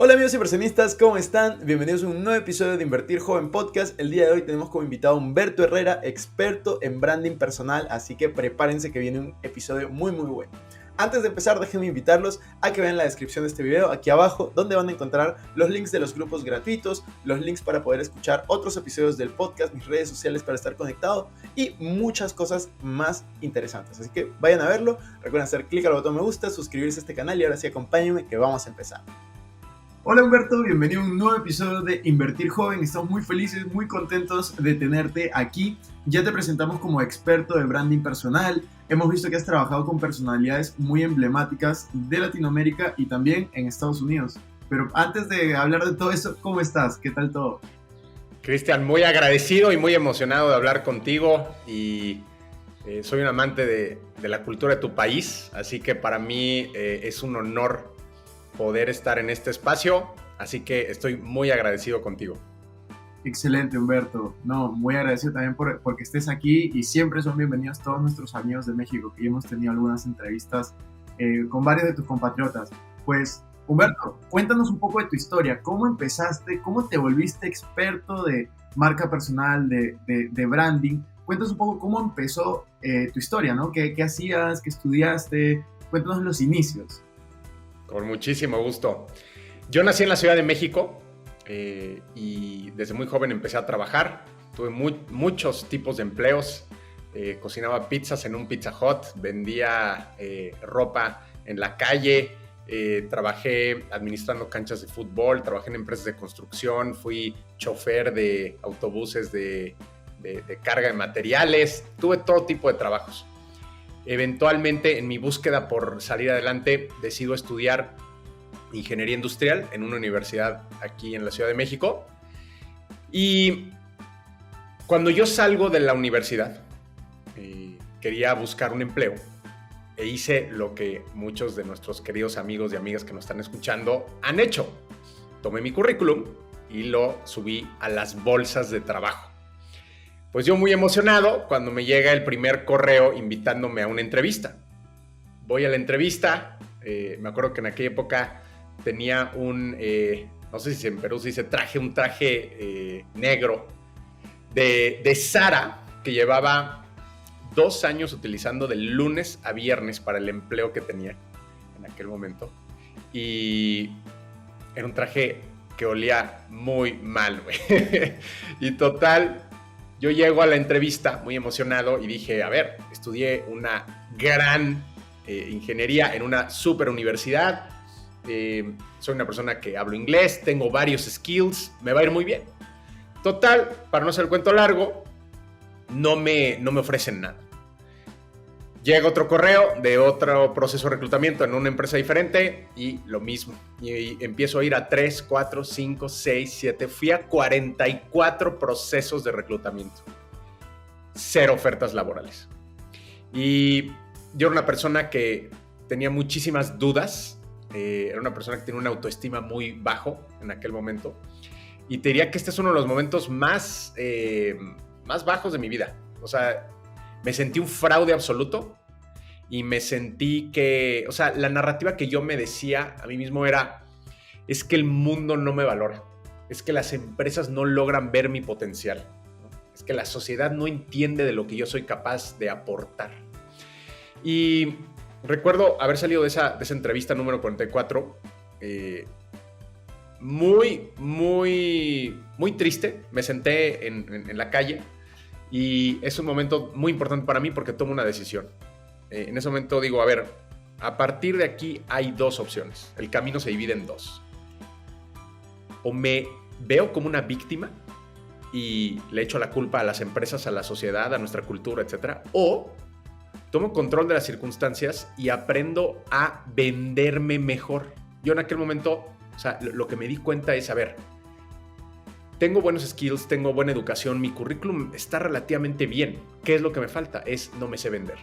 Hola amigos inversionistas, ¿cómo están? Bienvenidos a un nuevo episodio de Invertir Joven Podcast. El día de hoy tenemos como invitado a Humberto Herrera, experto en branding personal, así que prepárense que viene un episodio muy bueno. Antes de empezar, déjenme invitarlos a que vean la descripción de este video aquí abajo, donde van a encontrar los links de los grupos gratuitos, los links para poder escuchar otros episodios del podcast, mis redes sociales para estar conectado y muchas cosas más interesantes. Así que vayan a verlo, recuerden hacer clic al botón me gusta, suscribirse a este canal y ahora sí acompáñenme que vamos a empezar. Hola Humberto, bienvenido a un nuevo episodio de Invertir Joven. Estamos muy felices, muy contentos de tenerte aquí. Ya te presentamos como experto de branding personal. Hemos visto que has trabajado con personalidades muy emblemáticas de Latinoamérica y también en Estados Unidos. Pero antes de hablar de todo eso, ¿cómo estás? ¿Qué tal todo? Cristian, muy agradecido y muy emocionado de hablar contigo y soy un amante de la cultura de tu país, así que para mí es un honor poder estar en este espacio, así que estoy muy agradecido contigo. Excelente, Humberto. No, muy agradecido también porque estés aquí y siempre son bienvenidos todos nuestros amigos de México, que hemos tenido algunas entrevistas con varios de tus compatriotas. Pues, Humberto, cuéntanos un poco de tu historia. ¿Cómo empezaste? ¿Cómo te volviste experto de marca personal, de branding? Cuéntanos un poco cómo empezó tu historia, ¿no? ¿Qué hacías? ¿Qué estudiaste? Cuéntanos los inicios. Con muchísimo gusto. Yo nací en la Ciudad de México y desde muy joven empecé a trabajar. Tuve muchos tipos de empleos. Cocinaba pizzas en un Pizza Hut, vendía ropa en la calle, trabajé administrando canchas de fútbol, trabajé en empresas de construcción, fui chofer de autobuses de carga de materiales. Tuve todo tipo de trabajos. Eventualmente, en mi búsqueda por salir adelante, decido estudiar ingeniería industrial en una universidad aquí en la Ciudad de México. Y cuando yo salgo de la universidad, quería buscar un empleo e hice lo que muchos de nuestros queridos amigos y amigas que nos están escuchando han hecho. Tomé mi currículum y lo subí a las bolsas de trabajo. Pues yo muy emocionado cuando me llega el primer correo invitándome a una entrevista. Voy a la entrevista, me acuerdo que en aquella época tenía no sé si en Perú se dice un traje negro de Zara que llevaba 2 años utilizando de lunes a viernes para el empleo que tenía en aquel momento. Y era un traje que olía muy mal, güey. Y total, yo llego a la entrevista muy emocionado y dije, a ver, estudié una gran ingeniería en una super universidad, soy una persona que hablo inglés, tengo varios skills, me va a ir muy bien. Total, para no hacer el cuento largo, no me ofrecen nada. Llega otro correo de otro proceso de reclutamiento en una empresa diferente y lo mismo. Y empiezo a ir a 3, 4, 5, 6, 7. Fui a 44 procesos de reclutamiento. 0 ofertas laborales. Y yo era una persona que tenía muchísimas dudas. Era una persona que tenía una autoestima muy bajo en aquel momento. Y te diría que este es uno de los momentos más bajos de mi vida. O sea, me sentí un fraude absoluto y me sentí que, o sea, la narrativa que yo me decía a mí mismo era, es que el mundo no me valora, es que las empresas no logran ver mi potencial, ¿no? Es que la sociedad no entiende de lo que yo soy capaz de aportar. Y recuerdo haber salido de esa entrevista número 44, muy triste. Me senté en la calle. Y es un momento muy importante para mí porque tomo una decisión. En ese momento digo, a ver, a partir de aquí hay 2 opciones. El camino se divide en 2. O me veo como una víctima y le echo la culpa a las empresas, a la sociedad, a nuestra cultura, etc. O tomo control de las circunstancias y aprendo a venderme mejor. Yo en aquel momento, o sea, lo que me di cuenta es, a ver, tengo buenos skills, tengo buena educación, mi currículum está relativamente bien. ¿Qué es lo que me falta? No me sé vender.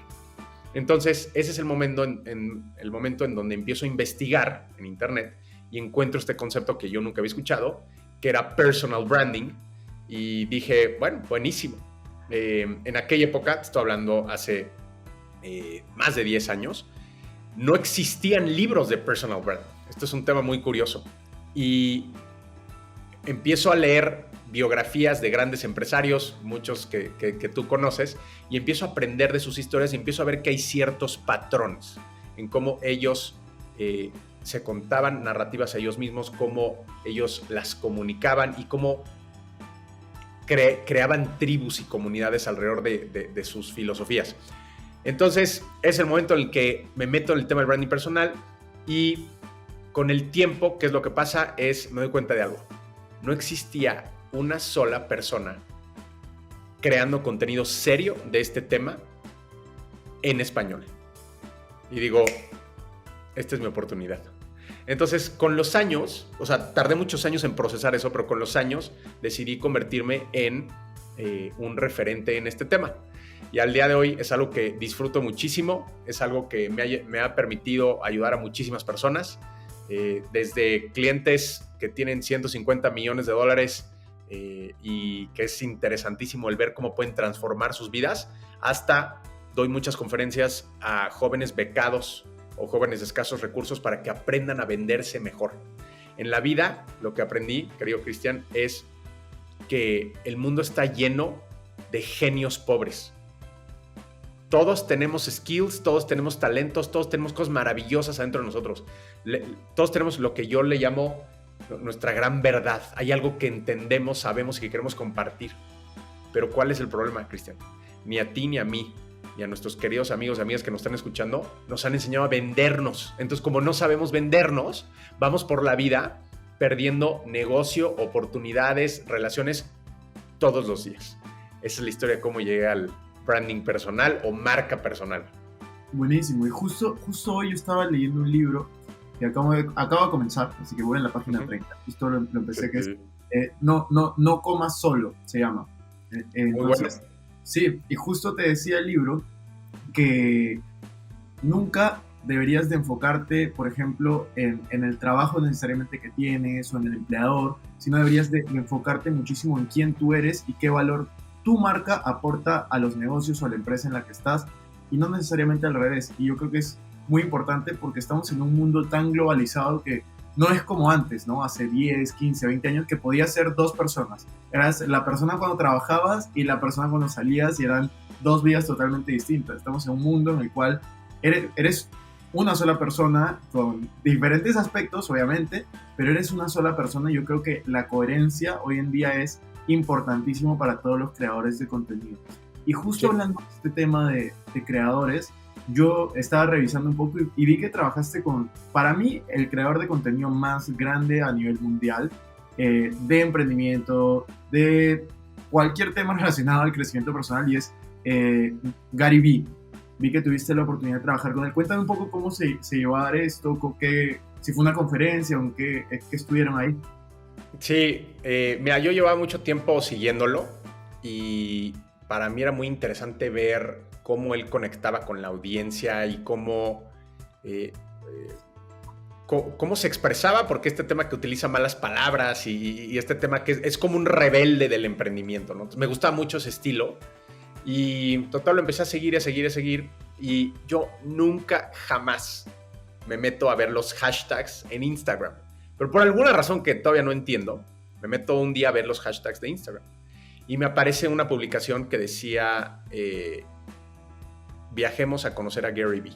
Entonces, ese es el momento en donde empiezo a investigar en internet y encuentro este concepto que yo nunca había escuchado, que era personal branding, y dije, bueno, buenísimo. En aquella época, estoy hablando hace más de 10 años, no existían libros de personal branding. Esto es un tema muy curioso. Y empiezo a leer biografías de grandes empresarios, muchos que tú conoces, y empiezo a aprender de sus historias y empiezo a ver que hay ciertos patrones en cómo ellos se contaban narrativas a ellos mismos, cómo ellos las comunicaban y cómo creaban tribus y comunidades alrededor de sus filosofías. Entonces es el momento en el que me meto en el tema del branding personal y con el tiempo, ¿qué es lo que pasa? Me doy cuenta de algo. No existía una sola persona creando contenido serio de este tema en español. Y digo, esta es mi oportunidad. Entonces, con los años, o sea, tardé muchos años en procesar eso, pero con los años decidí convertirme en un referente en este tema. Y al día de hoy es algo que disfruto muchísimo, es algo que me ha permitido ayudar a muchísimas personas, desde clientes que tienen 150 millones de dólares y que es interesantísimo el ver cómo pueden transformar sus vidas, hasta doy muchas conferencias a jóvenes becados o jóvenes de escasos recursos para que aprendan a venderse mejor. En la vida, lo que aprendí, querido Cristian, es que el mundo está lleno de genios pobres. Todos tenemos skills, todos tenemos talentos, todos tenemos cosas maravillosas adentro de nosotros. Todos tenemos lo que yo le llamo nuestra gran verdad. Hay algo que entendemos, sabemos y que queremos compartir. Pero ¿cuál es el problema, Cristian? Ni a ti ni a mí, y a nuestros queridos amigos y amigas que nos están escuchando, nos han enseñado a vendernos. Entonces, como no sabemos vendernos, vamos por la vida perdiendo negocio, oportunidades, relaciones todos los días. Esa es la historia de cómo llegué al branding personal o marca personal. Buenísimo. Y justo hoy yo estaba leyendo un libro que acabo de comenzar, así que voy en la página 30. Justo lo empecé, que es no comas solo, se llama. Entonces, bueno. Sí, y justo te decía el libro que nunca deberías de enfocarte, por ejemplo, en el trabajo necesariamente que tienes o en el empleador, sino deberías de enfocarte muchísimo en quién tú eres y qué valor tu marca aporta a los negocios o a la empresa en la que estás, y no necesariamente al revés. Y yo creo que es muy importante porque estamos en un mundo tan globalizado que no es como antes, ¿no? Hace 10, 15, 20 años que podías ser dos personas. Eras la persona cuando trabajabas y la persona cuando salías, y eran dos vidas totalmente distintas. Estamos en un mundo en el cual eres una sola persona con diferentes aspectos, obviamente, pero eres una sola persona. Yo creo que la coherencia hoy en día es importantísimo para todos los creadores de contenido. Y justo hablando de este tema de creadores, yo estaba revisando un poco y vi que trabajaste con, para mí, el creador de contenido más grande a nivel mundial, de emprendimiento, de cualquier tema relacionado al crecimiento personal, y es Gary Vee. Vi que tuviste la oportunidad de trabajar con él. Cuéntame un poco cómo se llevó a dar esto, si fue una conferencia o qué estuvieron ahí. Sí, mira, yo llevaba mucho tiempo siguiéndolo y para mí era muy interesante ver cómo él conectaba con la audiencia y cómo se expresaba, porque este tema que utiliza malas palabras y este tema que es como un rebelde del emprendimiento, ¿no? Entonces, me gustaba mucho ese estilo y total lo empecé a seguir y yo nunca jamás me meto a ver los hashtags en Instagram. Pero por alguna razón que todavía no entiendo, me meto un día a ver los hashtags de Instagram y me aparece una publicación que decía viajemos a conocer a Gary Vee.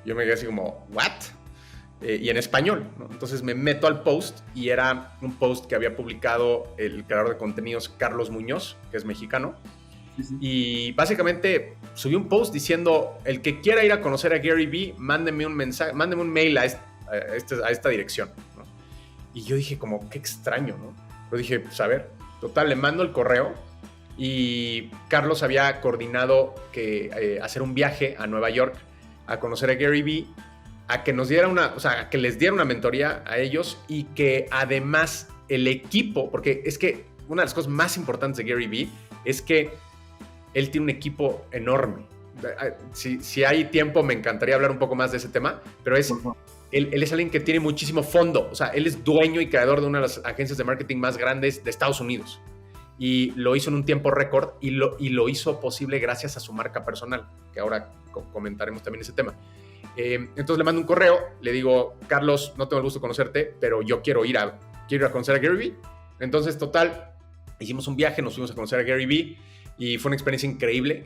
Yo me quedé así como, ¿what? Y en español, ¿no? Entonces me meto al post y era un post que había publicado el creador de contenidos Carlos Muñoz, que es mexicano. Sí. Y básicamente subí un post diciendo, el que quiera ir a conocer a Gary Vee, mándeme un mensaje, mándeme un mail a esta dirección, ¿no? Y yo dije como, qué extraño, ¿no? Pero dije, pues a ver, total, le mando el correo y Carlos había coordinado hacer un viaje a Nueva York a conocer a Gary Vee, a que nos diera a que les diera una mentoría a ellos y que además el equipo, porque es que una de las cosas más importantes de Gary Vee es que él tiene un equipo enorme. Si hay tiempo me encantaría hablar un poco más de ese tema, pero él es alguien que tiene muchísimo fondo. O sea, él es dueño y creador de una de las agencias de marketing más grandes de Estados Unidos. Y lo hizo en un tiempo récord y lo hizo posible gracias a su marca personal, que ahora comentaremos también ese tema. Entonces le mando un correo, le digo, Carlos, no tengo el gusto de conocerte, pero yo quiero ir a conocer a Gary Vee. Entonces, total, hicimos un viaje, nos fuimos a conocer a Gary Vee y fue una experiencia increíble.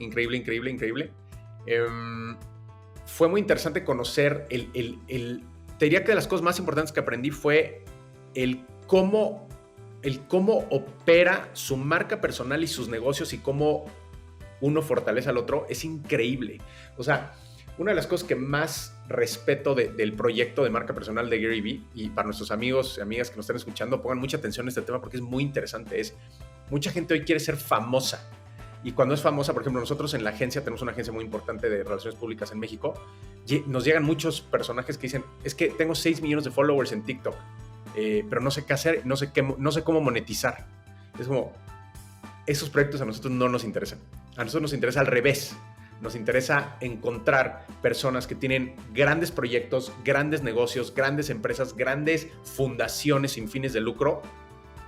Fue muy interesante conocer te diría que de las cosas más importantes que aprendí fue el cómo opera su marca personal y sus negocios y cómo uno fortalece al otro. Es increíble. O sea, una de las cosas que más respeto del proyecto de marca personal de Gary Vee, y para nuestros amigos y amigas que nos están escuchando, pongan mucha atención a este tema porque es muy interesante, mucha gente hoy quiere ser famosa. Y cuando es famosa, por ejemplo, nosotros en la agencia, tenemos una agencia muy importante de relaciones públicas en México, nos llegan muchos personajes que dicen, es que tengo 6 millones de followers en TikTok, pero no sé qué hacer, no sé cómo monetizar. Es como, esos proyectos a nosotros no nos interesan. A nosotros nos interesa al revés. Nos interesa encontrar personas que tienen grandes proyectos, grandes negocios, grandes empresas, grandes fundaciones sin fines de lucro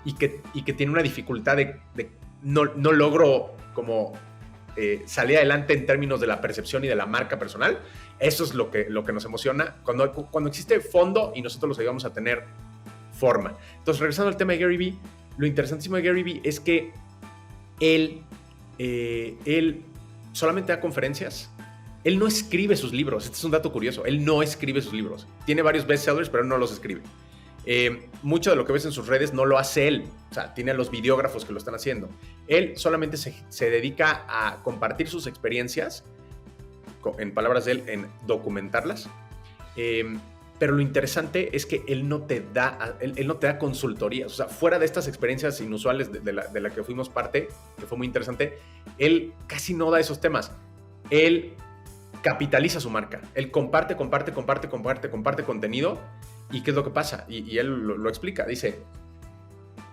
y que tienen una dificultad de no logro como salir adelante en términos de la percepción y de la marca personal. Eso es lo que nos emociona cuando existe fondo y nosotros los ayudamos a tener forma. Entonces, regresando al tema de Gary Vee, lo interesantísimo de Gary Vee es que él solamente da conferencias. Él no escribe sus libros. Este es un dato curioso. Él no escribe sus libros. Tiene varios bestsellers, pero él no los escribe. Mucho de lo que ves en sus redes no lo hace él. O sea, tiene a los videógrafos que lo están haciendo. Él solamente se dedica a compartir sus experiencias, en palabras de él, en documentarlas. Pero lo interesante es que él no te da consultorías. O sea, fuera de estas experiencias inusuales de la que fuimos parte, que fue muy interesante, él casi no da esos temas. Él capitaliza su marca. Él comparte contenido. ¿Y qué es lo que pasa? Y él lo explica. Dice,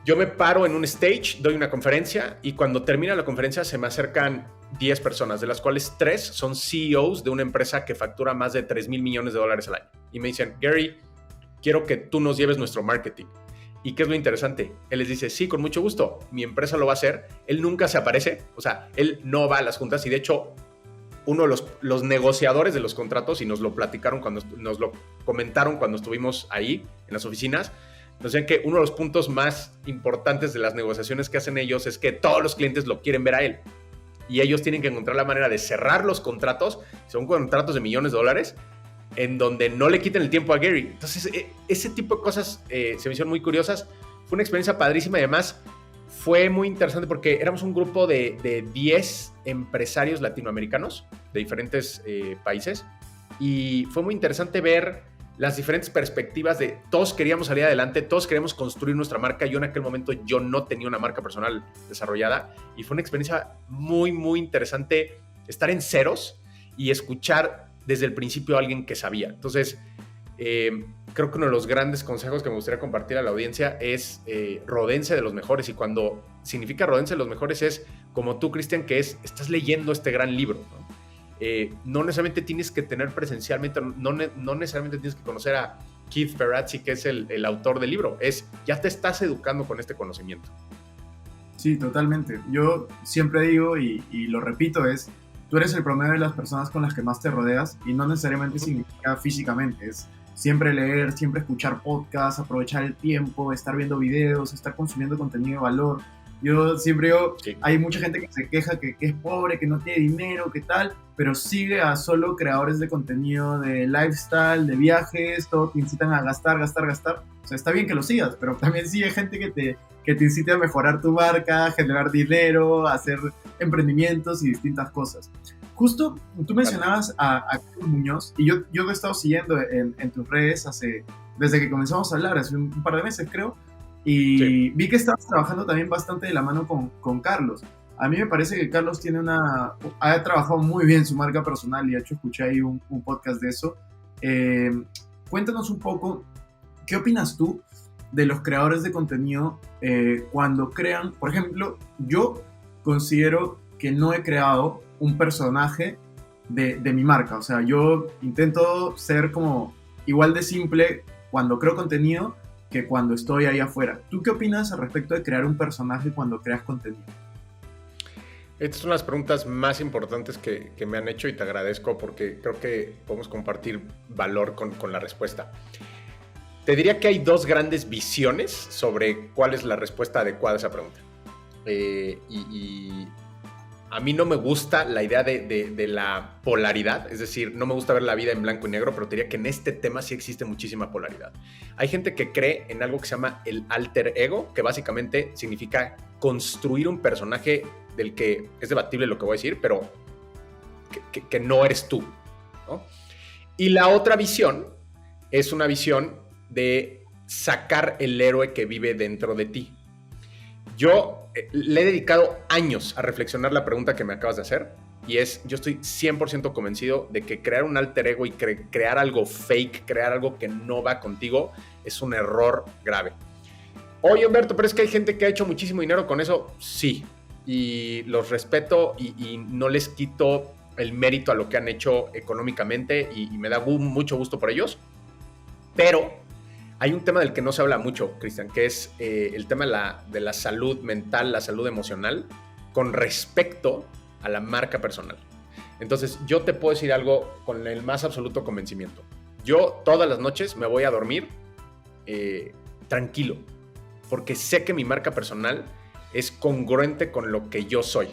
yo me paro en un stage, doy una conferencia y cuando termina la conferencia se me acercan 10 personas, de las cuales 3 son CEOs de una empresa que factura más de $3,000 millones al año. Y me dicen, Gary, quiero que tú nos lleves nuestro marketing. ¿Y qué es lo interesante? Él les dice, sí, con mucho gusto, mi empresa lo va a hacer. Él nunca se aparece, o sea, él no va a las juntas y de hecho uno de los negociadores de los contratos, y nos lo platicaron nos lo comentaron cuando estuvimos ahí en las oficinas, nos decían que uno de los puntos más importantes de las negociaciones que hacen ellos es que todos los clientes lo quieren ver a él y ellos tienen que encontrar la manera de cerrar los contratos. Son contratos de millones de dólares en donde no le quiten el tiempo a Gary. Entonces ese tipo de cosas se me hicieron muy curiosas. Fue una experiencia padrísima y además fue muy interesante porque éramos un grupo de 10 empresarios latinoamericanos de diferentes países y fue muy interesante ver las diferentes perspectivas de todos queríamos salir adelante, todos queríamos construir nuestra marca. Yo en aquel momento yo no tenía una marca personal desarrollada y fue una experiencia muy, muy interesante estar en ceros y escuchar desde el principio a alguien que sabía. Entonces, creo que uno de los grandes consejos que me gustaría compartir a la audiencia es rodéense de los mejores. Y cuando significa rodéense de los mejores es como tú, Cristian, que estás leyendo este gran libro, ¿no? No necesariamente tienes que tener presencialmente, no necesariamente tienes que conocer a Keith Ferrazzi, que es el autor del libro. Ya te estás educando con este conocimiento. Sí, totalmente. Yo siempre digo y lo repito, tú eres el promedio de las personas con las que más te rodeas y no necesariamente significa físicamente, es siempre leer, siempre escuchar podcasts, aprovechar el tiempo, estar viendo videos, estar consumiendo contenido de valor. Yo siempre digo, sí, hay mucha gente que se queja que es pobre, que no tiene dinero, que tal, pero sigue a solo creadores de contenido, de lifestyle, de viajes, todo te incitan a gastar. O sea, está bien que lo sigas, pero también sigue gente que te incite a mejorar tu marca, a generar dinero, a hacer emprendimientos y distintas cosas. Justo tú mencionabas a Carlos Muñoz y yo lo he estado siguiendo en tus redes desde que comenzamos a hablar, hace un par de meses creo, y sí, vi que estabas trabajando también bastante de la mano con Carlos. A mí me parece que Carlos ha trabajado muy bien su marca personal y de hecho escuché ahí un podcast de eso. Cuéntanos un poco, ¿qué opinas tú de los creadores de contenido cuando crean? Por ejemplo, yo considero que no he creado un personaje de mi marca. O sea, yo intento ser como igual de simple cuando creo contenido que cuando estoy ahí afuera. ¿Tú qué opinas al respecto de crear un personaje cuando creas contenido? Estas son las preguntas más importantes que me han hecho y te agradezco porque creo que podemos compartir valor con la respuesta. Te diría que hay dos grandes visiones sobre cuál es la respuesta adecuada a esa pregunta. Y a mí no me gusta la idea de la polaridad, es decir, no me gusta ver la vida en blanco y negro, pero te diría que en este tema sí existe muchísima polaridad. Hay gente que cree en algo que se llama el alter ego, que básicamente significa construir un personaje del que es debatible lo que voy a decir, pero que no eres tú, ¿no? Y la otra visión es una visión de sacar el héroe que vive dentro de ti. Yo le he dedicado años a reflexionar la pregunta que me acabas de hacer y yo estoy 100% convencido de que crear un alter ego y crear algo fake, crear algo que no va contigo es un error grave. Oye, Humberto, pero es que hay gente que ha hecho muchísimo dinero con eso. Sí, y los respeto y no les quito el mérito a lo que han hecho económicamente y me da mucho gusto por ellos, pero hay un tema del que no se habla mucho, Cristian, que es el tema de la salud mental, la salud emocional, con respecto a la marca personal. Entonces, yo te puedo decir algo con el más absoluto convencimiento. Yo todas las noches me voy a dormir tranquilo, porque sé que mi marca personal es congruente con lo que yo soy.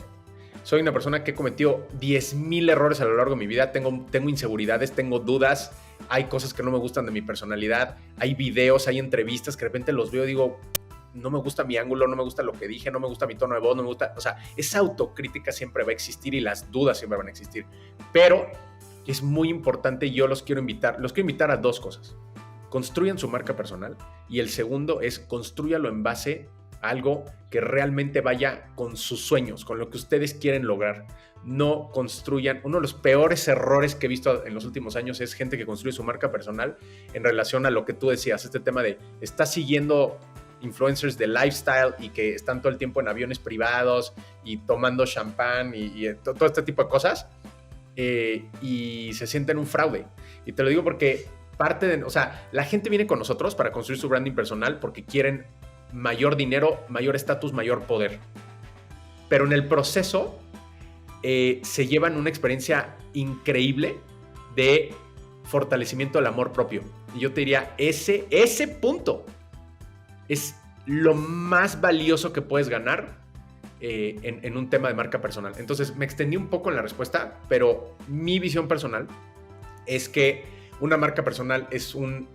Soy una persona que he cometido 10,000 errores a lo largo de mi vida, tengo inseguridades, tengo dudas, hay cosas que no me gustan de mi personalidad, hay videos, hay entrevistas que de repente los veo y digo, no me gusta mi ángulo, no me gusta lo que dije, no me gusta mi tono de voz, no me gusta, o sea, esa autocrítica siempre va a existir y las dudas siempre van a existir, pero es muy importante y yo los quiero invitar a dos cosas. Construyan su marca personal y el segundo es construyanlo en base a algo que realmente vaya con sus sueños, con lo que ustedes quieren lograr. No construyan, uno de los peores errores que he visto en los últimos años es gente que construye su marca personal en relación a lo que tú decías, este tema de está siguiendo influencers de lifestyle y que están todo el tiempo en aviones privados y tomando champán y todo este tipo de cosas y se sienten un fraude. Y te lo digo porque la gente viene con nosotros para construir su branding personal porque quieren mayor dinero, mayor estatus, mayor poder. Pero en el proceso se llevan una experiencia increíble de fortalecimiento del amor propio. Y yo te diría, ese punto es lo más valioso que puedes ganar en un tema de marca personal. Entonces me extendí un poco en la respuesta, pero mi visión personal es que una marca personal es un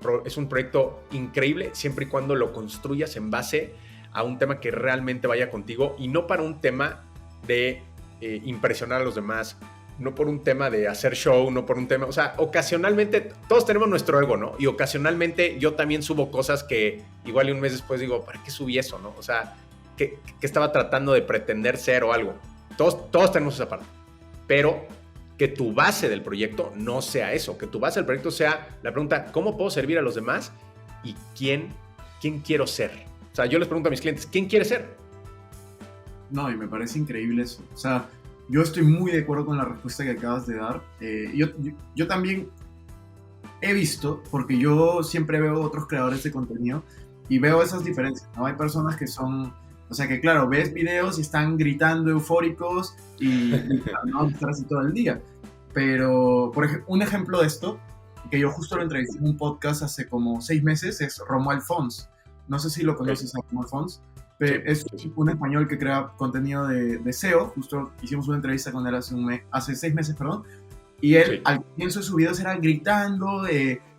proyecto increíble siempre y cuando lo construyas en base a un tema que realmente vaya contigo y no para un tema de impresionar a los demás, no por un tema de hacer show, no por un tema, o sea, ocasionalmente todos tenemos nuestro ego, ¿no? Y ocasionalmente yo también subo cosas que igual y un mes después digo, ¿para qué subí eso, no? O sea, que estaba tratando de pretender ser o algo. Todos tenemos esa parte, pero que tu base del proyecto no sea eso, que tu base del proyecto sea la pregunta, ¿cómo puedo servir a los demás? ¿Y quién quiero ser? O sea, yo les pregunto a mis clientes, ¿quién quiere ser? No, y me parece increíble eso. O sea, yo estoy muy de acuerdo con la respuesta que acabas de dar. Yo también he visto, porque yo siempre veo otros creadores de contenido y veo esas diferencias, ¿no? Hay personas que son, o sea, que claro, ves videos y están gritando eufóricos y no estar así todo el día. Pero, por ejemplo, un ejemplo de esto, que yo justo lo entrevisté en un podcast hace como 6 meses, es Romuald Fons. No sé si lo conoces a Romuald Fons, pero es un español que crea contenido de SEO. Justo hicimos una entrevista con él hace 6 meses, perdón. Y él, al comienzo de sus videos, era gritando,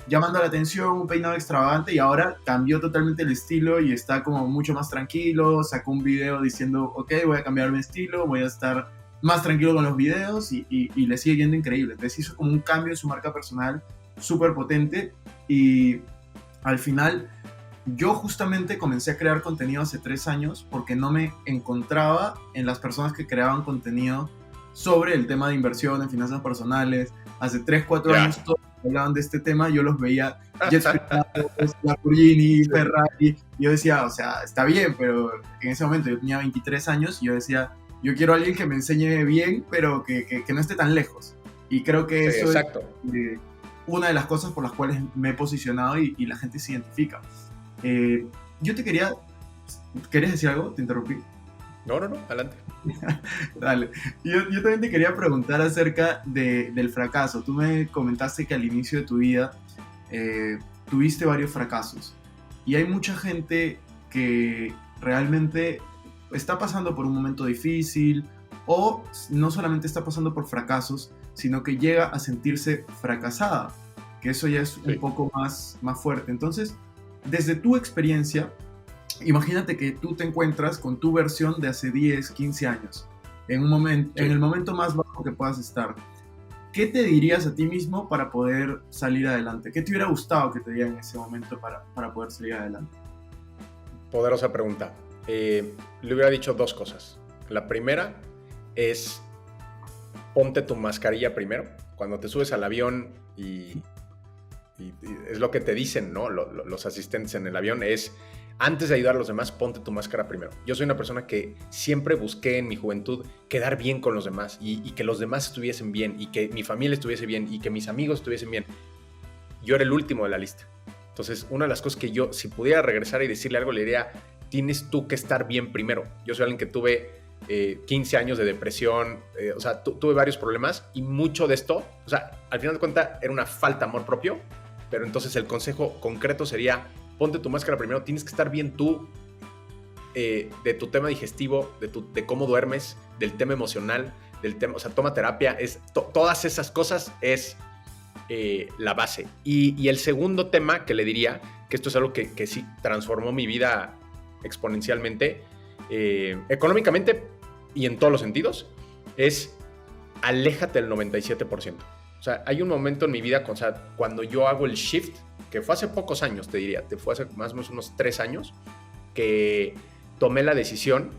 llamando la atención, un peinado extravagante, y ahora cambió totalmente el estilo y está como mucho más tranquilo. Sacó un video diciendo, ok, voy a cambiar mi estilo, voy a estar más tranquilo con los videos y le sigue yendo increíble. Entonces hizo como un cambio en su marca personal súper potente y al final yo justamente comencé a crear contenido hace 3 años porque no me encontraba en las personas que creaban contenido sobre el tema de inversión en finanzas personales. Hace 3, 4 años todos hablaban de este tema, yo los veía jets privados, Lamborghini, Ferrari, y yo decía, o sea, está bien, pero en ese momento yo tenía 23 años y yo decía, yo quiero a alguien que me enseñe bien, pero que no esté tan lejos. Y creo que eso es una de las cosas por las cuales me he posicionado y la gente se identifica. Yo te ¿querías decir algo? ¿Te interrumpí? No, adelante. Dale. Yo también te quería preguntar acerca del fracaso. Tú me comentaste que al inicio de tu vida tuviste varios fracasos. Y hay mucha gente que realmente está pasando por un momento difícil o no solamente está pasando por fracasos, sino que llega a sentirse fracasada, que eso ya es un poco más fuerte. Entonces, desde tu experiencia, imagínate que tú te encuentras con tu versión de hace 10, 15 años, en el momento más bajo que puedas estar. ¿Qué te dirías a ti mismo para poder salir adelante? ¿Qué te hubiera gustado que te diera en ese momento para poder salir adelante? Poderosa pregunta. Le hubiera dicho dos cosas. La primera es: ponte tu mascarilla primero. Cuando te subes al avión y es lo que te dicen, ¿no? Los asistentes en el avión es: antes de ayudar a los demás, ponte tu máscara primero. Yo soy una persona que siempre busqué en mi juventud quedar bien con los demás y que los demás estuviesen bien y que mi familia estuviese bien y que mis amigos estuviesen bien. Yo era el último de la lista. Entonces, una de las cosas que yo, si pudiera regresar y decirle algo, le diría: tienes tú que estar bien primero. Yo soy alguien que tuve 15 años de depresión, o sea, tuve varios problemas y mucho de esto, o sea, al final de cuentas era una falta de amor propio, pero entonces el consejo concreto sería: ponte tu máscara primero, tienes que estar bien tú, de tu tema digestivo, de cómo duermes, del tema emocional, del tema, o sea, toma terapia, todas esas cosas es la base. Y el segundo tema que le diría, que esto es algo que sí transformó mi vida exponencialmente, económicamente y en todos los sentidos, es: aléjate del 97%. O sea, hay un momento en mi vida, o sea, cuando yo hago el shift, que fue hace pocos años, te diría, fue hace más o menos unos 3 años, que tomé la decisión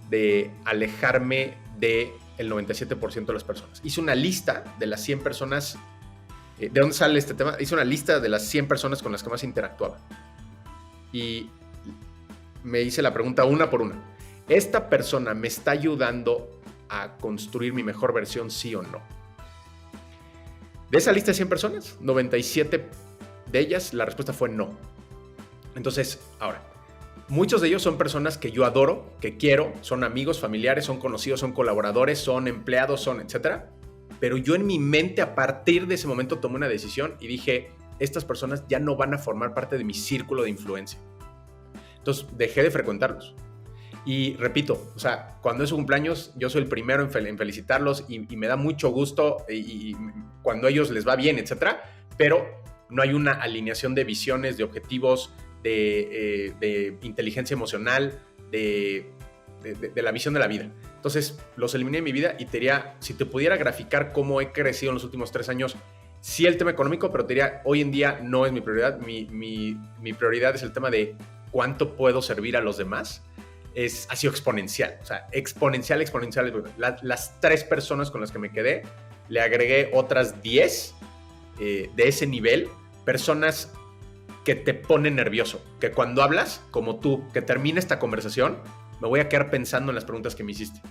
de alejarme del 97% de las personas. Hice una lista de las 100 personas. ¿De dónde sale este tema? Hice una lista de las 100 personas con las que más interactuaba. Y me hice la pregunta una por una: ¿esta persona me está ayudando a construir mi mejor versión, sí o no? De esa lista de 100 personas, 97 de ellas, la respuesta fue no. Entonces, ahora, muchos de ellos son personas que yo adoro, que quiero, son amigos, familiares, son conocidos, son colaboradores, son empleados, son etcétera. Pero yo en mi mente, a partir de ese momento, tomé una decisión y dije: estas personas ya no van a formar parte de mi círculo de influencia. Entonces dejé de frecuentarlos. Y repito, o sea, cuando es su cumpleaños, yo soy el primero en felicitarlos y me da mucho gusto y cuando a ellos les va bien, etcétera. Pero no hay una alineación de visiones, de objetivos, de inteligencia emocional, de la visión de la vida. Entonces los eliminé de mi vida y te diría, si te pudiera graficar cómo he crecido en los últimos 3 años, sí el tema económico, pero te diría, hoy en día no es mi prioridad. Mi prioridad es el tema de cuánto puedo servir a los demás. Ha sido exponencial, o sea, exponencial. Las 3 personas con las que me quedé, le agregué otras 10 de ese nivel, personas que te ponen nervioso, que cuando hablas, como tú, que termine esta conversación, me voy a quedar pensando en las preguntas que me hiciste.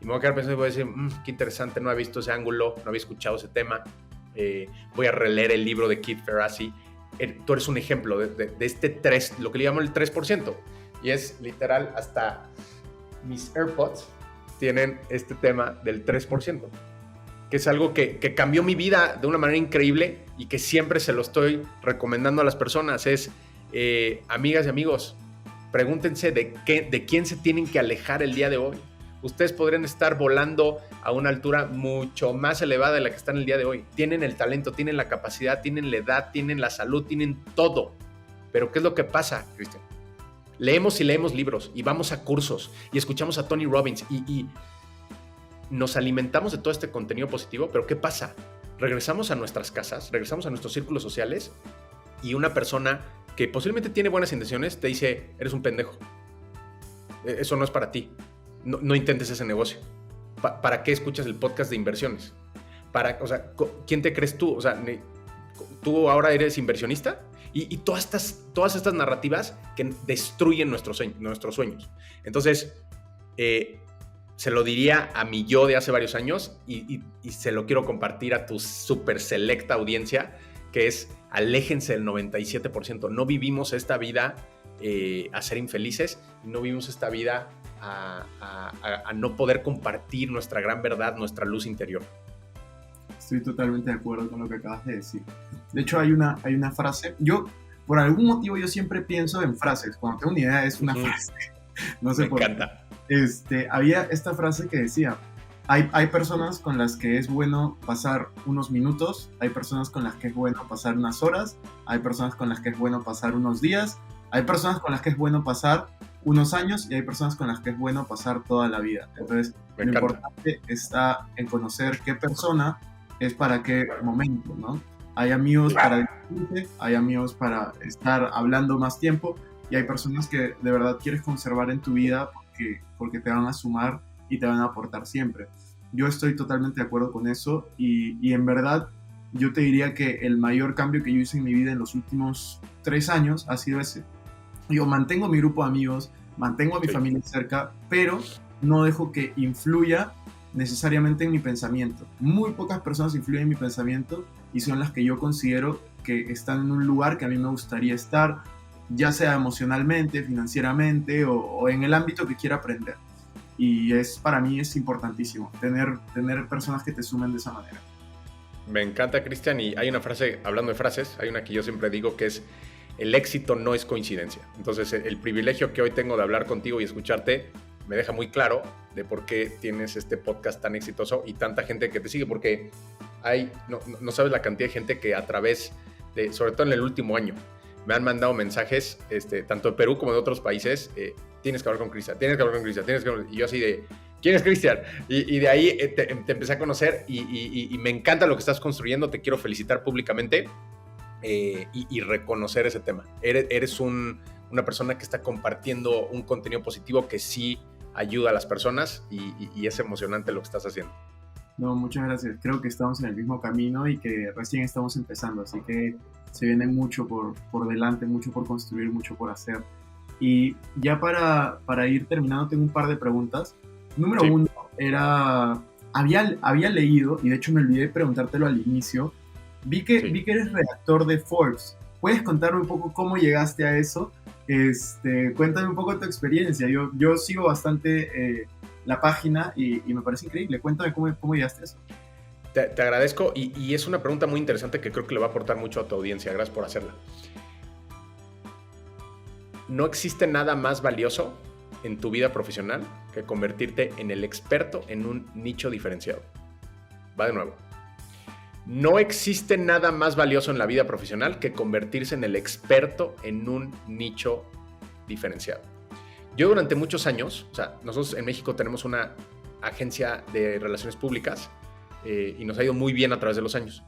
Y me voy a quedar pensando y voy a decir, qué interesante, no había visto ese ángulo, no había escuchado ese tema. Voy a releer el libro de Keith Ferrazzi. Tú eres un ejemplo de este 3, lo que le llamo el 3%. Y es literal, hasta mis AirPods tienen este tema del 3%, que es algo que cambió mi vida de una manera increíble y que siempre se lo estoy recomendando a las personas. Es, amigas y amigos, pregúntense de quién se tienen que alejar el día de hoy. Ustedes podrían estar volando a una altura mucho más elevada de la que están el día de hoy. Tienen el talento, tienen la capacidad, tienen la edad, tienen la salud, tienen todo. Pero ¿qué es lo que pasa, Cristian? Leemos y leemos libros y vamos a cursos y escuchamos a Tony Robbins y nos alimentamos de todo este contenido positivo, pero ¿qué pasa? Regresamos a nuestras casas, regresamos a nuestros círculos sociales y una persona que posiblemente tiene buenas intenciones te dice, eres un pendejo, eso no es para ti, no intentes ese negocio. ¿Para qué escuchas el podcast de inversiones? O sea, ¿quién te crees tú? O sea, ¿tú ahora eres inversionista? Y todas estas narrativas que destruyen nuestros sueños. Entonces, se lo diría a mi yo de hace varios años y se lo quiero compartir a tu súper selecta audiencia, que es: aléjense del 97%. No vivimos esta vida a ser infelices, no vivimos esta vida a no poder compartir nuestra gran verdad, nuestra luz interior. Estoy totalmente de acuerdo con lo que acabas de decir. De hecho, hay una frase. Por algún motivo, yo siempre pienso en frases. Cuando tengo una idea, es una frase. No sé por qué. Me encanta. Había esta frase que decía: hay personas con las que es bueno pasar unos minutos, hay personas con las que es bueno pasar unas horas, hay personas con las que es bueno pasar unos días, hay personas con las que es bueno pasar unos años y hay personas con las que es bueno pasar toda la vida. Entonces, lo importante está en conocer qué persona es para qué momento, ¿no? Hay amigos para divertirse, hay amigos para estar hablando más tiempo y hay personas que de verdad quieres conservar en tu vida porque te van a sumar y te van a aportar siempre. Yo estoy totalmente de acuerdo con eso y en verdad yo te diría que el mayor cambio que yo hice en mi vida en los últimos 3 años ha sido ese. Yo mantengo mi grupo de amigos, mantengo a mi familia cerca, pero no dejo que influya necesariamente en mi pensamiento. Muy pocas personas influyen en mi pensamiento y son las que yo considero que están en un lugar que a mí me gustaría estar, ya sea emocionalmente, financieramente o en el ámbito que quiera aprender. Y para mí es importantísimo tener personas que te sumen de esa manera. Me encanta, Cristian, y hay una frase, hablando de frases, hay una que yo siempre digo que es: el éxito no es coincidencia. Entonces, el privilegio que hoy tengo de hablar contigo y escucharte me deja muy claro de por qué tienes este podcast tan exitoso y tanta gente que te sigue, porque no sabes la cantidad de gente que a través de, sobre todo en el último año, me han mandado mensajes, tanto de Perú como de otros países: tienes que hablar con Cristian, tienes que hablar con Cristian, tienes que hablar. Y yo así de: ¿quién es Cristian? Y de ahí te empecé a conocer y me encanta lo que estás construyendo. Te quiero felicitar públicamente y reconocer ese tema. Eres una persona que está compartiendo un contenido positivo que sí ayuda a las personas y es emocionante lo que estás haciendo. No, muchas gracias. Creo que estamos en el mismo camino y que recién estamos empezando, así que se viene mucho por delante, mucho por construir, mucho por hacer. Y ya para ir terminando, tengo un par de preguntas. Número uno era, había leído, y de hecho me olvidé de preguntártelo al inicio, vi que eres redactor de Forbes. ¿Puedes contarme un poco cómo llegaste a eso? Cuéntame un poco tu experiencia. Yo sigo bastante la página y me parece increíble. Cuéntame cómo llegaste a eso. Te agradezco y es una pregunta muy interesante que creo que le va a aportar mucho a tu audiencia. Gracias por hacerla. No existe nada más valioso en tu vida profesional que convertirte en el experto en un nicho diferenciado. Va de nuevo. No existe nada más valioso en la vida profesional que convertirse en el experto en un nicho diferenciado. Yo durante muchos años, nosotros en México tenemos una agencia de relaciones públicas y nos ha ido muy bien a través de los años.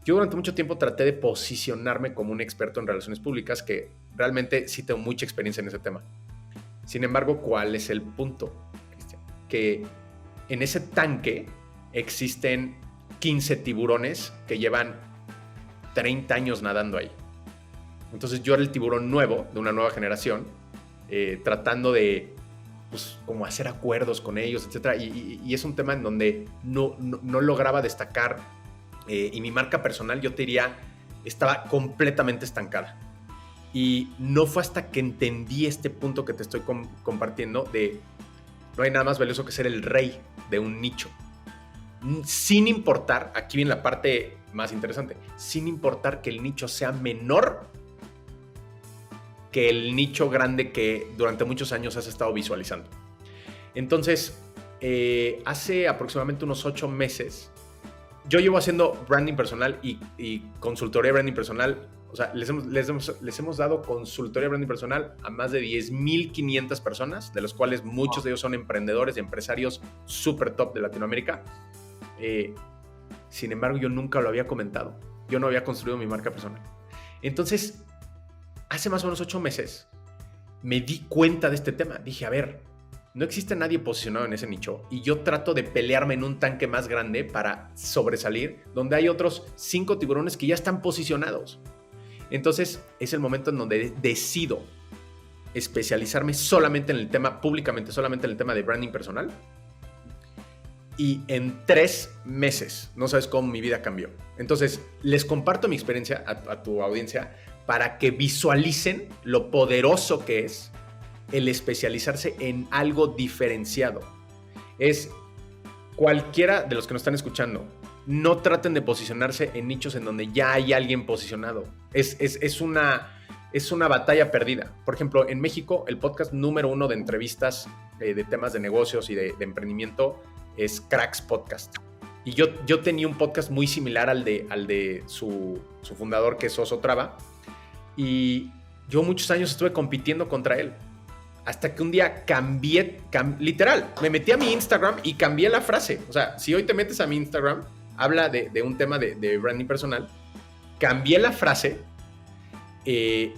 Yo durante mucho tiempo traté de posicionarme como un experto en relaciones públicas, que realmente sí tengo mucha experiencia en ese tema. Sin embargo, ¿cuál es el punto, Cristian? Que en ese tanque existen 15 tiburones que llevan 30 años nadando ahí. Entonces yo era el tiburón nuevo, de una nueva generación, tratando de como hacer acuerdos con ellos, etc. Y es un tema en donde no lograba destacar y mi marca personal, yo te diría, estaba completamente estancada. Y no fue hasta que entendí este punto que te estoy compartiendo de no hay nada más valioso que ser el rey de un nicho. Sin importar, aquí viene la parte más interesante, sin importar que el nicho sea menor que el nicho grande que durante muchos años has estado visualizando. Entonces, hace aproximadamente unos 8 meses, yo llevo haciendo branding personal y consultoría de branding personal. O sea, les hemos dado consultoría de branding personal a más de 10,500 personas, de los cuales muchos de ellos son emprendedores y empresarios súper top de Latinoamérica. Sin embargo, yo nunca lo había comentado. Yo no había construido mi marca personal. Entonces, hace más o menos 8 meses, me di cuenta de este tema. Dije, a ver, no existe nadie posicionado en ese nicho y yo trato de pelearme en un tanque más grande para sobresalir, donde hay otros 5 tiburones que ya están posicionados. Entonces, es el momento en donde decido especializarme solamente en el tema, públicamente, solamente en el tema de branding personal. Y en 3 meses, no sabes cómo mi vida cambió. Entonces, les comparto mi experiencia a tu audiencia para que visualicen lo poderoso que es el especializarse en algo diferenciado. Es cualquiera de los que nos están escuchando, no traten de posicionarse en nichos en donde ya hay alguien posicionado. Es una batalla perdida. Por ejemplo, en México, el podcast número 1 de entrevistas de temas de negocios y de emprendimiento es Cracks Podcast. Y yo tenía un podcast muy similar al de su fundador, que es Oso Traba. Y yo muchos años estuve compitiendo contra él. Hasta que un día literal, me metí a mi Instagram y cambié la frase. O sea, si hoy te metes a mi Instagram, habla de un tema de branding personal. Cambié la frase y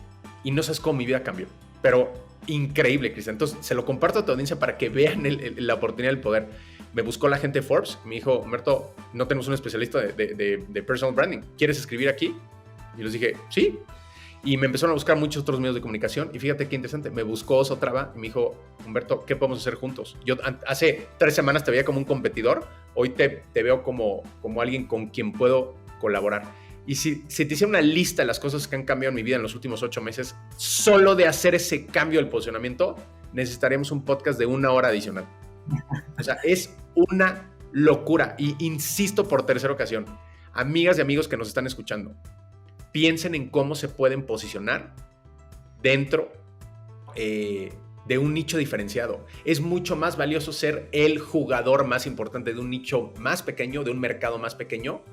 no sabes cómo mi vida cambió. Pero increíble, Cristian. Entonces, se lo comparto a tu audiencia para que vean la oportunidad del poder. Me buscó la gente de Forbes. Me dijo, Humberto, no tenemos un especialista de personal branding. ¿Quieres escribir aquí? Y les dije, sí. Y me empezaron a buscar muchos otros medios de comunicación. Y fíjate qué interesante. Me buscó Oso Traba y me dijo, Humberto, ¿qué podemos hacer juntos? Yo hace 3 semanas te veía como un competidor. Hoy te veo como alguien con quien puedo colaborar. Y si te hiciera una lista de las cosas que han cambiado en mi vida en los últimos 8 meses, solo de hacer ese cambio del posicionamiento, necesitaríamos un podcast de 1 hora adicional. O sea, es una locura. Y insisto por tercera ocasión, amigas y amigos que nos están escuchando, piensen en cómo se pueden posicionar dentro de un nicho diferenciado. Es mucho más valioso ser el jugador más importante de un nicho más pequeño, de un mercado más pequeño,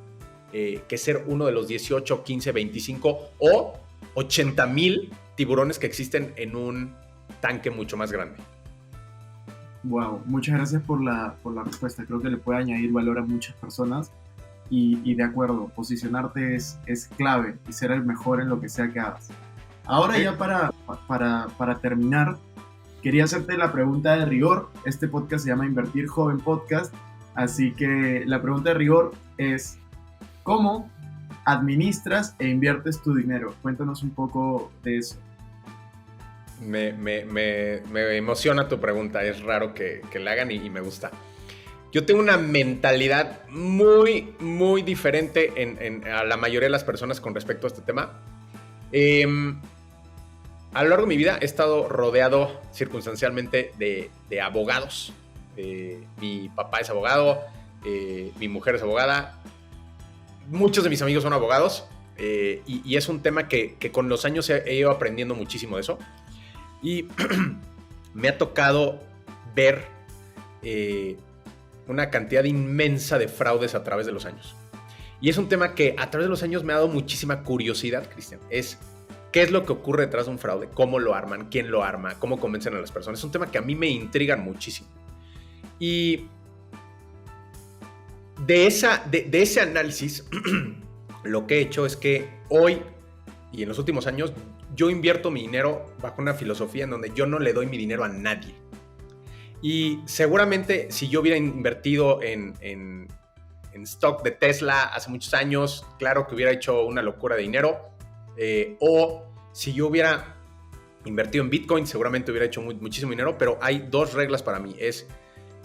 que ser uno de los 18, 15, 25 o 80,000 tiburones que existen en un tanque mucho más grande. Wow, muchas gracias por la respuesta. Creo que le puede añadir valor a muchas personas. Y de acuerdo, posicionarte es clave y ser el mejor en lo que sea que hagas. Ahora ya para terminar, quería hacerte la pregunta de rigor. Este podcast se llama Invertir Joven Podcast, así que la pregunta de rigor es: ¿cómo administras e inviertes tu dinero? Cuéntanos un poco de eso. Me emociona tu pregunta, es raro que la hagan y me gusta. Yo tengo una mentalidad muy, muy diferente a la mayoría de las personas con respecto a este tema. A lo largo de mi vida he estado rodeado circunstancialmente de abogados. Mi papá es abogado, mi mujer es abogada, muchos de mis amigos son abogados y es un tema que con los años he ido aprendiendo muchísimo de eso. Y me ha tocado ver una cantidad inmensa de fraudes a través de los años. Y es un tema que a través de los años me ha dado muchísima curiosidad, Cristian. Es qué es lo que ocurre detrás de un fraude, cómo lo arman, quién lo arma, cómo convencen a las personas. Es un tema que a mí me intriga muchísimo. Y de ese análisis, lo que he hecho es que hoy y en los últimos años yo invierto mi dinero bajo una filosofía en donde yo no le doy mi dinero a nadie. Y seguramente si yo hubiera invertido en stock de Tesla hace muchos años, claro que hubiera hecho una locura de dinero. O si yo hubiera invertido en Bitcoin, seguramente hubiera hecho muchísimo dinero. Pero hay 2 reglas para mí. Es,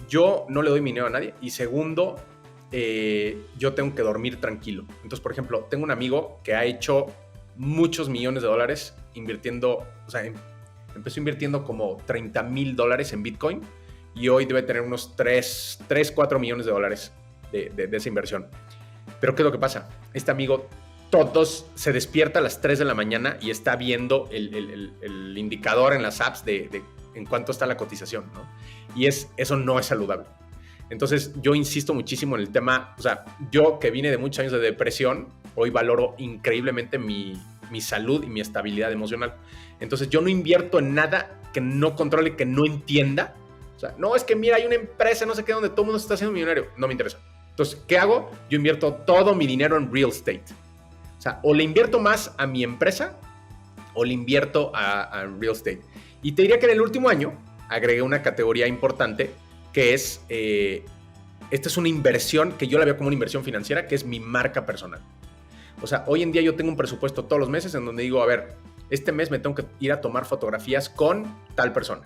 yo no le doy mi dinero a nadie. Y segundo, yo tengo que dormir tranquilo. Entonces, por ejemplo, tengo un amigo que ha hecho muchos millones de dólares invirtiendo, o sea, empezó invirtiendo como $30,000 en Bitcoin y hoy debe tener unos 4 millones de dólares de esa inversión. Pero ¿qué es lo que pasa? Este amigo todos se despierta a las 3 de la mañana y está viendo el indicador en las apps de en cuánto está la cotización, ¿no? Y eso no es saludable. Entonces yo insisto muchísimo en el tema, o sea, yo que vine de muchos años de depresión, hoy valoro increíblemente mi salud y mi estabilidad emocional. Entonces yo no invierto en nada que no controle, que no entienda. O sea, no, es que mira, hay una empresa, no sé qué, donde todo el mundo se está haciendo millonario. No me interesa. Entonces, ¿qué hago? Yo invierto todo mi dinero en real estate. O sea, o le invierto más a mi empresa o le invierto a real estate. Y te diría que en el último año agregué una categoría importante que es, esta es una inversión que yo la veo como una inversión financiera, que es mi marca personal. O sea, hoy en día yo tengo un presupuesto todos los meses en donde digo, a ver, este mes me tengo que ir a tomar fotografías con tal persona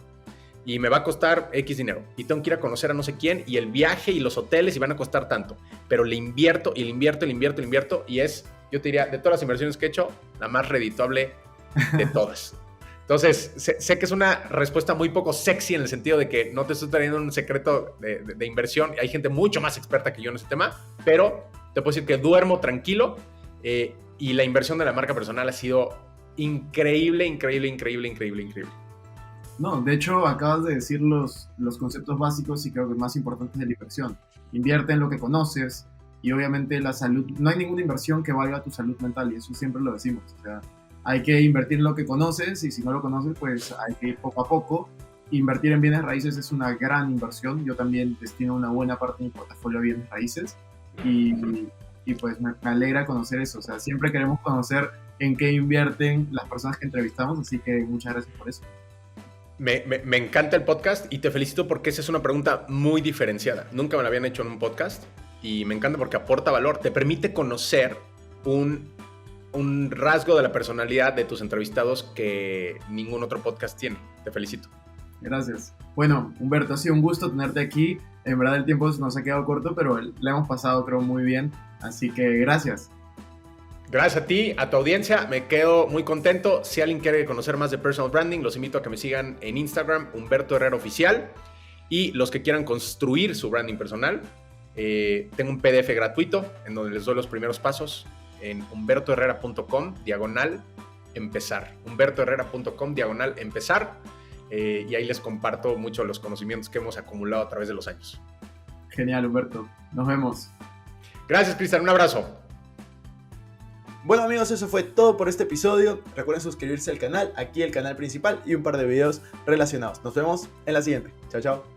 y me va a costar X dinero y tengo que ir a conocer a no sé quién y el viaje y los hoteles y van a costar tanto, pero le invierto y le invierto y es, yo te diría, de todas las inversiones que he hecho, la más redituable de todas. Entonces, sé que es una respuesta muy poco sexy en el sentido de que no te estoy trayendo un secreto de inversión. Hay gente mucho más experta que yo en ese tema, pero te puedo decir que duermo tranquilo y la inversión de la marca personal ha sido increíble. No, de hecho, acabas de decir los conceptos básicos y creo que más importantes de la inversión. Invierte en lo que conoces y obviamente la salud. No hay ninguna inversión que valga tu salud mental y eso siempre lo decimos. O sea, hay que invertir en lo que conoces y si no lo conoces, pues hay que ir poco a poco. Invertir en bienes raíces es una gran inversión. Yo también destino una buena parte de mi portafolio a bienes raíces y pues me alegra conocer eso. O sea, siempre queremos conocer en qué invierten las personas que entrevistamos, así que muchas gracias por eso. Me encanta el podcast y te felicito porque esa es una pregunta muy diferenciada. Nunca me la habían hecho en un podcast y me encanta porque aporta valor. Te permite conocer un rasgo de la personalidad de tus entrevistados que ningún otro podcast tiene. Te felicito. Gracias. Bueno, Humberto, ha sido un gusto tenerte aquí. En verdad el tiempo nos ha quedado corto, pero le hemos pasado creo muy bien. Así que gracias. Gracias a ti, a tu audiencia, me quedo muy contento. Si alguien quiere conocer más de personal branding, los invito a que me sigan en Instagram, Humberto Herrera Oficial. Y los que quieran construir su branding personal, tengo un PDF gratuito en donde les doy los primeros pasos en humbertoherrera.com/empezar. humbertoherrera.com/empezar. Y ahí les comparto mucho los conocimientos que hemos acumulado a través de los años. Genial, Humberto. Nos vemos. Gracias, Cristian. Un abrazo. Bueno amigos, eso fue todo por este episodio. Recuerden suscribirse al canal, aquí el canal principal y un par de videos relacionados. Nos vemos en la siguiente. Chao, chao.